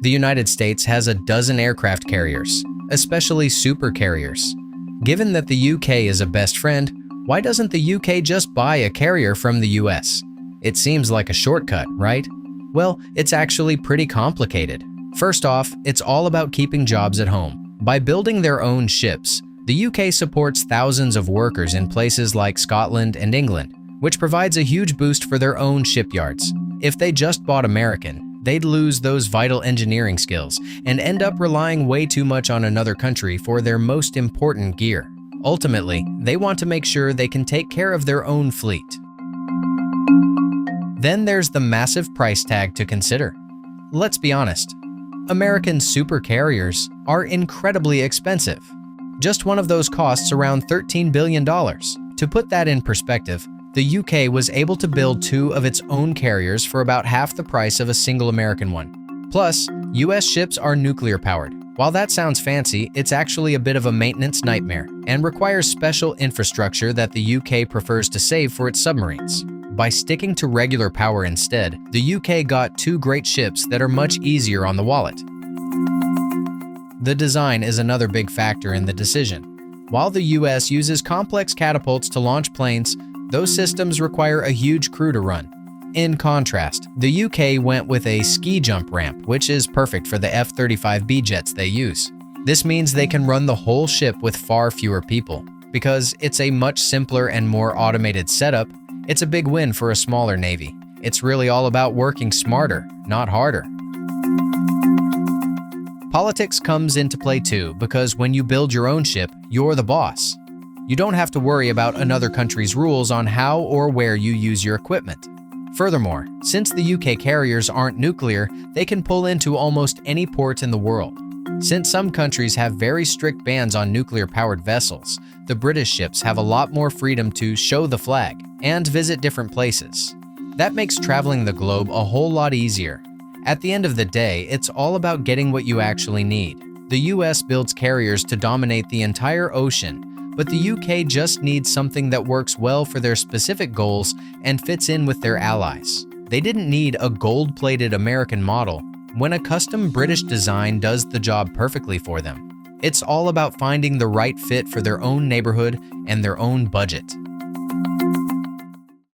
The United States has a dozen aircraft carriers, especially supercarriers. Given that the UK is a best friend, why doesn't the UK just buy a carrier from the US? It seems like a shortcut, right? Well, it's actually pretty complicated. First off, it's all about keeping jobs at home. By building their own ships, the UK supports thousands of workers in places like Scotland and England, which provides a huge boost for their own shipyards. If they just bought American, they'd lose those vital engineering skills and end up relying way too much on another country for their most important gear. Ultimately, they want to make sure they can take care of their own fleet. Then there's the massive price tag to consider. Let's be honest, American supercarriers are incredibly expensive. Just one of those costs around $13 billion. To put that in perspective, the UK was able to build 2 of its own carriers for about half the price of a single American one. Plus, US ships are nuclear-powered. While that sounds fancy, it's actually a bit of a maintenance nightmare and requires special infrastructure that the UK prefers to save for its submarines. By sticking to regular power instead, the UK got 2 great ships that are much easier on the wallet. The design is another big factor in the decision. While the US uses complex catapults to launch planes, those systems require a huge crew to run. In contrast, the UK went with a ski jump ramp, which is perfect for the F-35B jets they use. This means they can run the whole ship with far fewer people. Because it's a much simpler and more automated setup, it's a big win for a smaller Navy. It's really all about working smarter, not harder. Politics comes into play too, because when you build your own ship, you're the boss. You don't have to worry about another country's rules on how or where you use your equipment. Furthermore, since the UK carriers aren't nuclear, they can pull into almost any port in the world. Since some countries have very strict bans on nuclear-powered vessels, the British ships have a lot more freedom to show the flag and visit different places. That makes traveling the globe a whole lot easier. At the end of the day, it's all about getting what you actually need. The US builds carriers to dominate the entire ocean, but the UK just needs something that works well for their specific goals and fits in with their allies. They didn't need a gold-plated American model when a custom British design does the job perfectly for them. It's all about finding the right fit for their own neighborhood and their own budget.